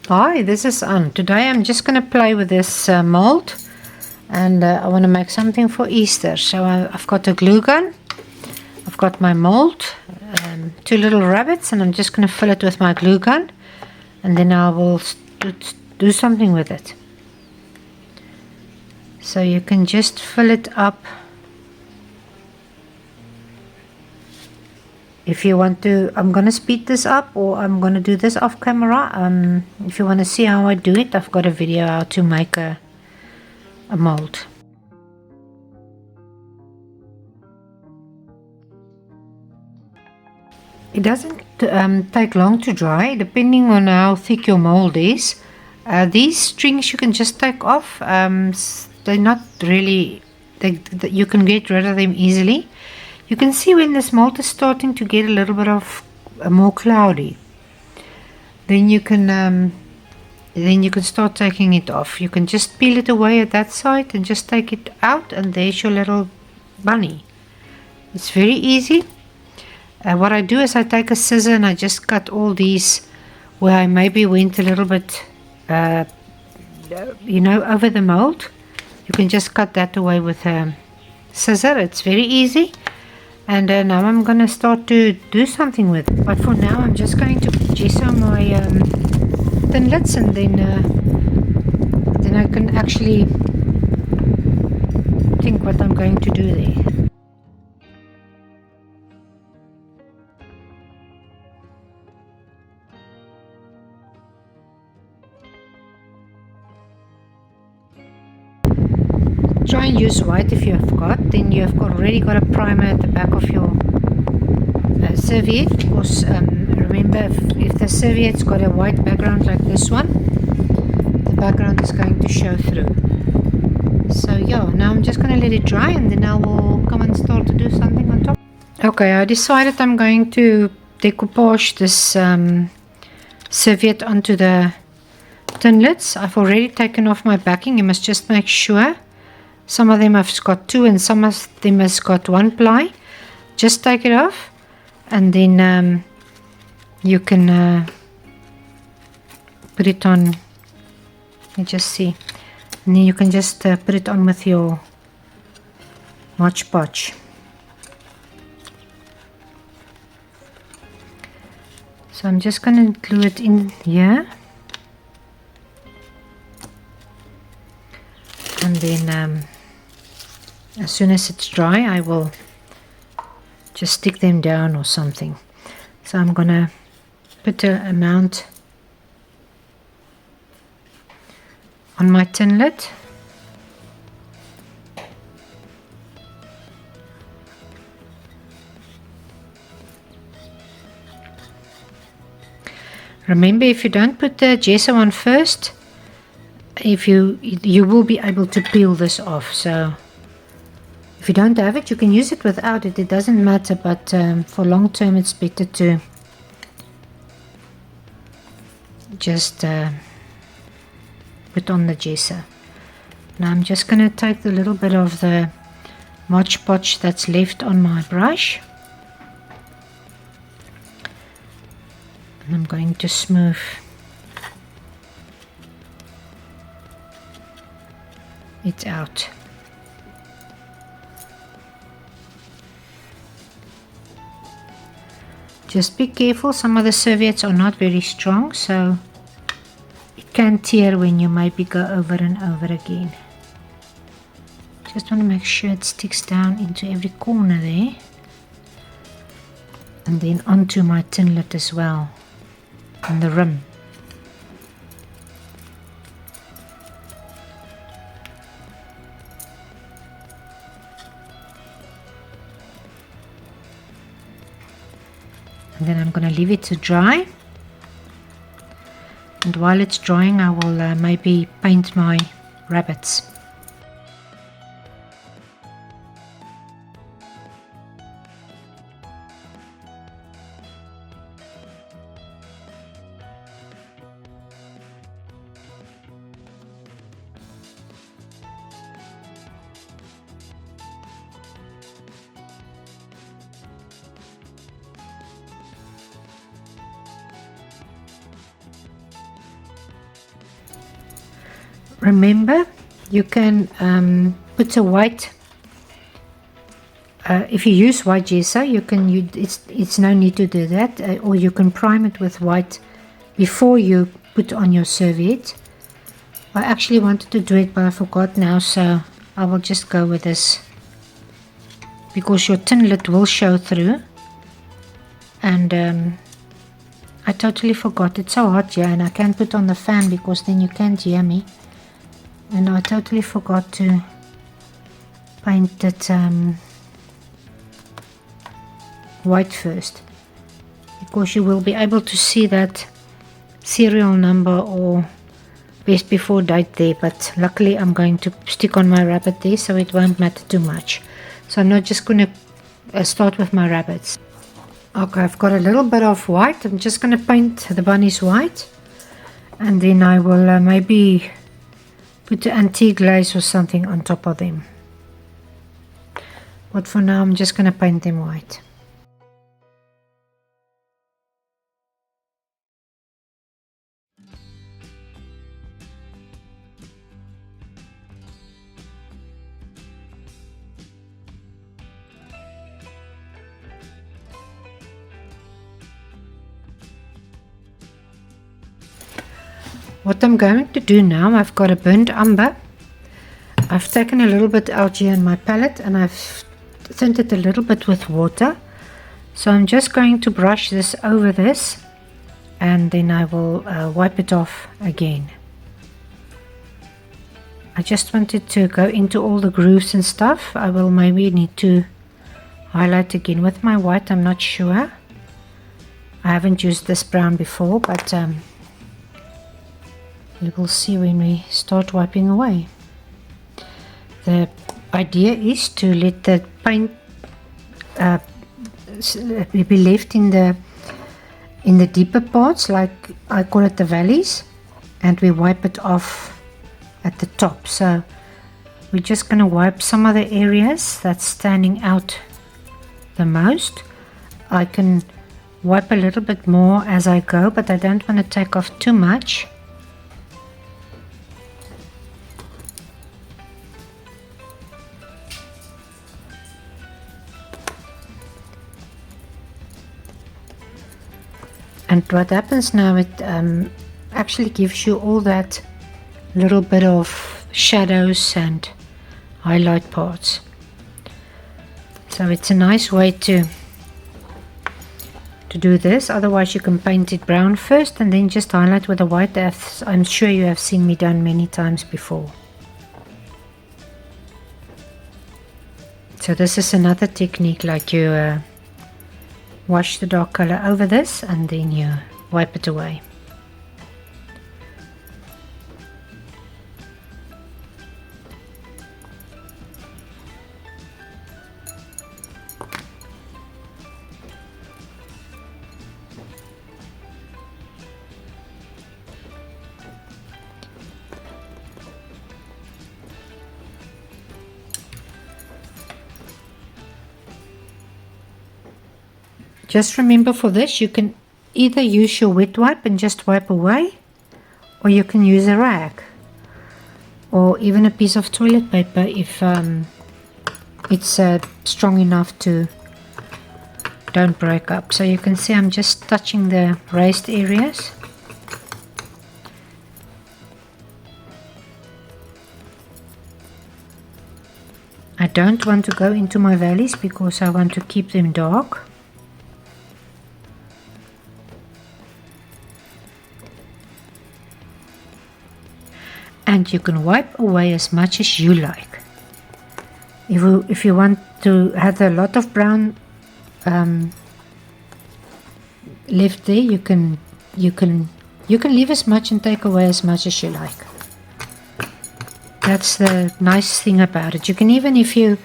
Hi, this is Anne. Today I'm just going to play with this mold, and I want to make something for Easter. So I've got a glue gun, I've got my mold, two little rabbits, and I'm just going to fill it with my glue gun, and then I will do something with it. So you can just fill it up. If you want to, I'm going to speed this up, or I'm going to do this off camera. If you want to see how I do it, I've got a video how to make a mold. It doesn't take long to dry, depending on how thick your mold is. These strings you can just take off. They're not really, you can get rid of them easily. You can see when this mold is starting to get a little bit of more cloudy, then you can start taking it off. You can just peel it away at that side and just take it out, and there's your little bunny. It's very easy. What I do is I take a scissor and I just cut all these where I maybe went a little bit over the mold. You can just cut that away with a scissor. It's very easy. And now I'm going to start to do something with it. But for now I'm just going to gesso my thinlits, and then I can actually think what I'm going to do there. Try and use white if you have got. Then you have already got a primer at the back of your serviette. Because remember, if the serviette's got a white background like this one, the background is going to show through. So yeah, now I'm just going to let it dry, and then I will come and start to do something on top. Okay, I decided I'm going to decoupage this serviette onto the thinlits. I've already taken off my backing. You must just make sure. Some of them have got two and some of them has got one ply. Just take it off, and then you can put it on. You just see, and then you can just put it on with your Modge podge. So I'm just going to glue it in here, and then as soon as it's dry I will just stick them down or something. So I'm gonna put an amount on my thinlit. Remember, if you don't put the gesso on first, you will be able to peel this off. So if you don't have it, you can use it without it. It doesn't matter, but for long term it's better to just put on the gesso. Now I'm just going to take the little bit of the Modge podge that's left on my brush, and I'm going to smooth it out. Just be careful, some of the serviettes are not very strong, so it can tear when you maybe go over and over again. Just want to make sure it sticks down into every corner there, and then onto my thinlit as well, on the rim. And then I'm going to leave it to dry, and while it's drying I will maybe paint my rabbits. Remember, you can put a white, if you use white gesso, you can it's no need to do that, or you can prime it with white before you put on your serviette. I actually wanted to do it, but I forgot now, so I will just go with this, because your tin lid will show through. And I totally forgot. It's so hot here, and I can't put on the fan because then you can't hear me. And I totally forgot to paint it white first, because you will be able to see that serial number or best before date there. But luckily I'm going to stick on my rabbit there, so it won't matter too much. So I'm not just going to start with my rabbits. Okay, I've got a little bit of white. I'm just going to paint the bunnies white, and then I will maybe put the antique glaze or something on top of them. But for now I'm just going to paint them white. What I'm going to do now, I've got a burnt umber. I've taken a little bit out here in my palette, and I've thinned it a little bit with water. So I'm just going to brush this over this, and then I will wipe it off again. I just wanted to go into all the grooves and stuff. I will maybe need to highlight again with my white, I'm not sure. I haven't used this brown before, but you will see when we start wiping away. The idea is to let the paint be left in the deeper parts, like I call it the valleys, and we wipe it off at the top. So we're just going to wipe some of the areas that's standing out the most. I can wipe a little bit more as I go, but I don't want to take off too much. And what happens now, it actually gives you all that little bit of shadows and highlight parts. So it's a nice way to do this. Otherwise you can paint it brown first and then just highlight with a white, as I'm sure you have seen me done many times before. So this is another technique, like you wash the dark color over this and then you wipe it away. Just remember, for this you can either use your wet wipe and just wipe away, or you can use a rag or even a piece of toilet paper if it's strong enough to don't break up. So you can see I'm just touching the raised areas. I don't want to go into my valleys because I want to keep them dark. And you can wipe away as much as you like. If you want to have a lot of brown left there, you can leave as much and take away as much as you like. That's the nice thing about it. You can, even if you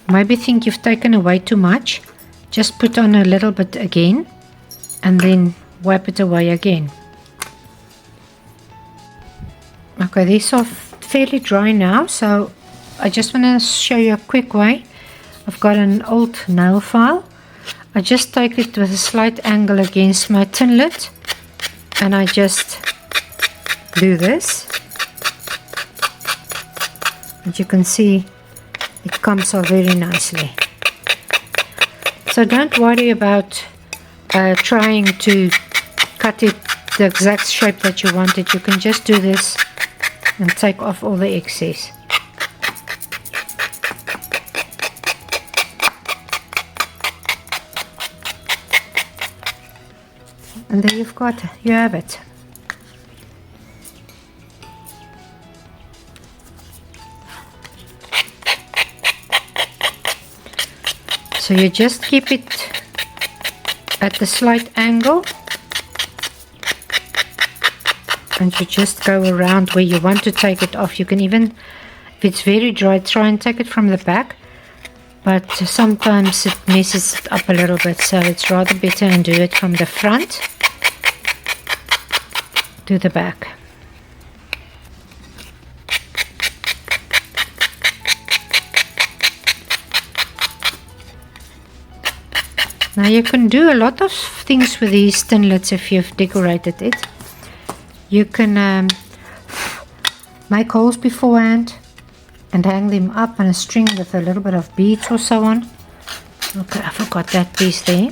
maybe think you've taken away too much, just put on a little bit again and then wipe it away again. Okay, these are fairly dry now, so I just want to show you a quick way. I've got an old nail file. I just take it with a slight angle against my tin lid and I just do this. As you can see, it comes out very nicely. So don't worry about trying to cut it the exact shape that you want it. You can just do this and take off all the excess. And there you have it. So you just keep it at the slight angle, and you just go around where you want to take it off. You can even, if it's very dry, try and take it from the back, but sometimes it messes it up a little bit, so it's rather better and do it from the front to the back. Now you can do a lot of things with these tinlets if you've decorated it. You can make holes beforehand and hang them up on a string with a little bit of beads or so on. Okay, I forgot that piece there.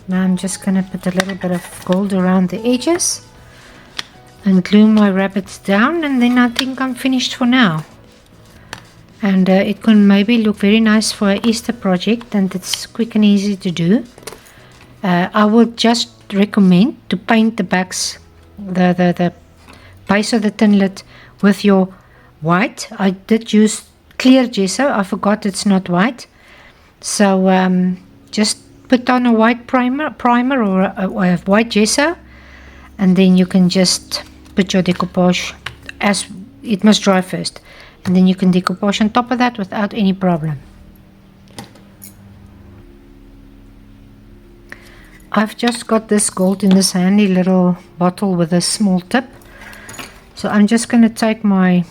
Now I'm just going to put a little bit of gold around the edges and glue my rabbits down, and then I think I'm finished for now. And it can maybe look very nice for an Easter project, and it's quick and easy to do. I would just recommend to paint the backs, the base of the tinlet with your white. I did use clear gesso. I forgot it's not white. So just put on a white primer or a white gesso, and then you can just put your decoupage, as it must dry first. And then you can decoupage on top of that without any problem. I've just got this gold in this handy little bottle with a small tip. So I'm just going to take my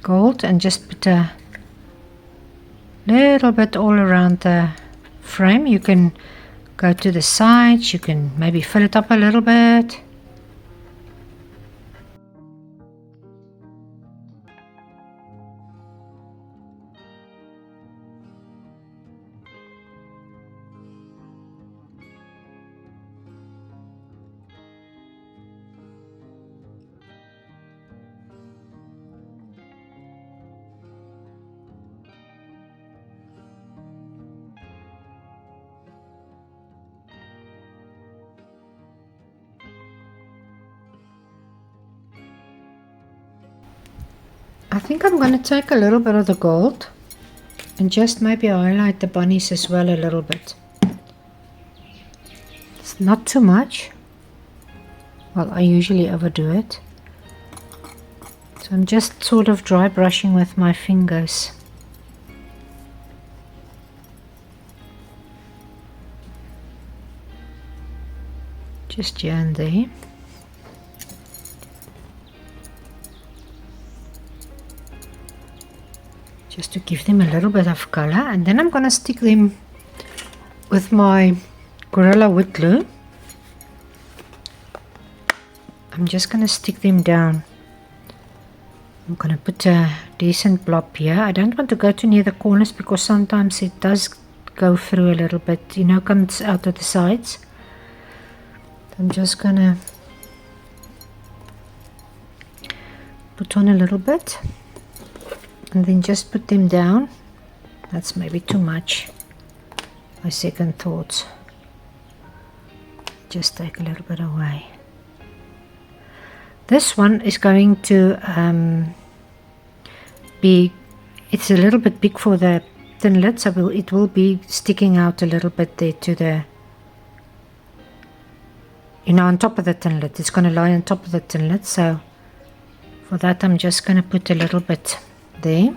gold and just put a little bit all around the frame. You can go to the sides, you can maybe fill it up a little bit. I think I'm going to take a little bit of the gold and just maybe highlight the bunnies as well a little bit. It's not too much. Well, I usually overdo it. So I'm just sort of dry brushing with my fingers. Just here and there. Just to give them a little bit of color, and then I'm going to stick them with my Gorilla wood glue. I'm just going to stick them down. I'm going to put a decent blob here. I don't want to go too near the corners because sometimes it does go through a little bit, you know, comes out of the sides. I'm just going to put on a little bit. And then just put them down. That's maybe too much. My second thoughts. Just take a little bit away. This one is going to be, it's a little bit big for the tinlet, so it will be sticking out a little bit there to the, you know, on top of the tinlet. It's going to lie on top of the tinlet, so for that I'm just going to put a little bit there,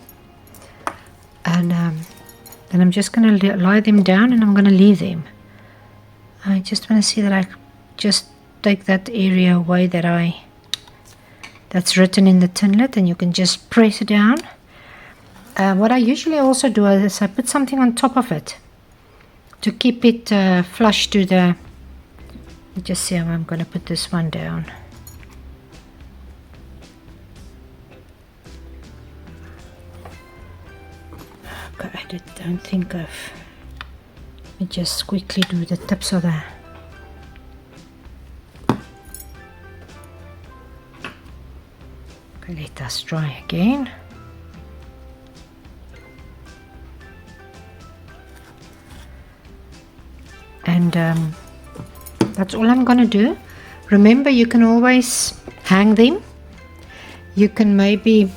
and then I'm just going to lie them down and I'm going to leave them. I just want to see that I just take that area away that's written in the tinlet, and you can just press it down. What I usually also do is I put something on top of it to keep it flush to the, just see how I'm going to put this one down. don't think of. Let me just quickly do the tips of the. Okay, let us try again. And that's all I'm gonna do. Remember, you can always hang them. You can maybe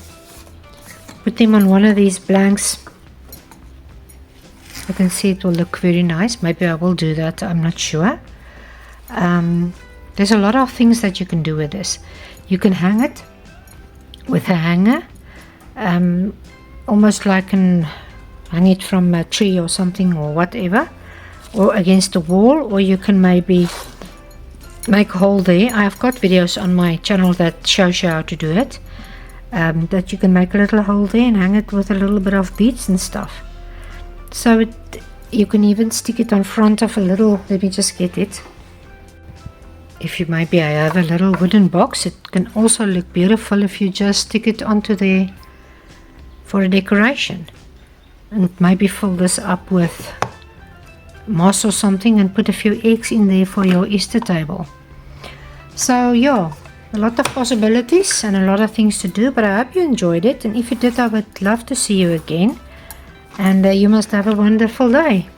put them on one of these blanks. I can see it will look very nice. Maybe I will do that, I'm not sure. There's a lot of things that you can do with this. You can hang it with a hanger, almost like hang it from a tree or something or whatever, or against the wall, or you can maybe make a hole there. I've got videos on my channel that shows you how to do it, that you can make a little hole there and hang it with a little bit of beads and stuff. So you can even stick it on front of a little, let me just get it. If you maybe I have a little wooden box, it can also look beautiful if you just stick it onto there for a decoration, and maybe fill this up with moss or something and put a few eggs in there for your Easter table. So yeah, a lot of possibilities and a lot of things to do, but I hope you enjoyed it, and if you did, I would love to see you again, and you must have a wonderful day.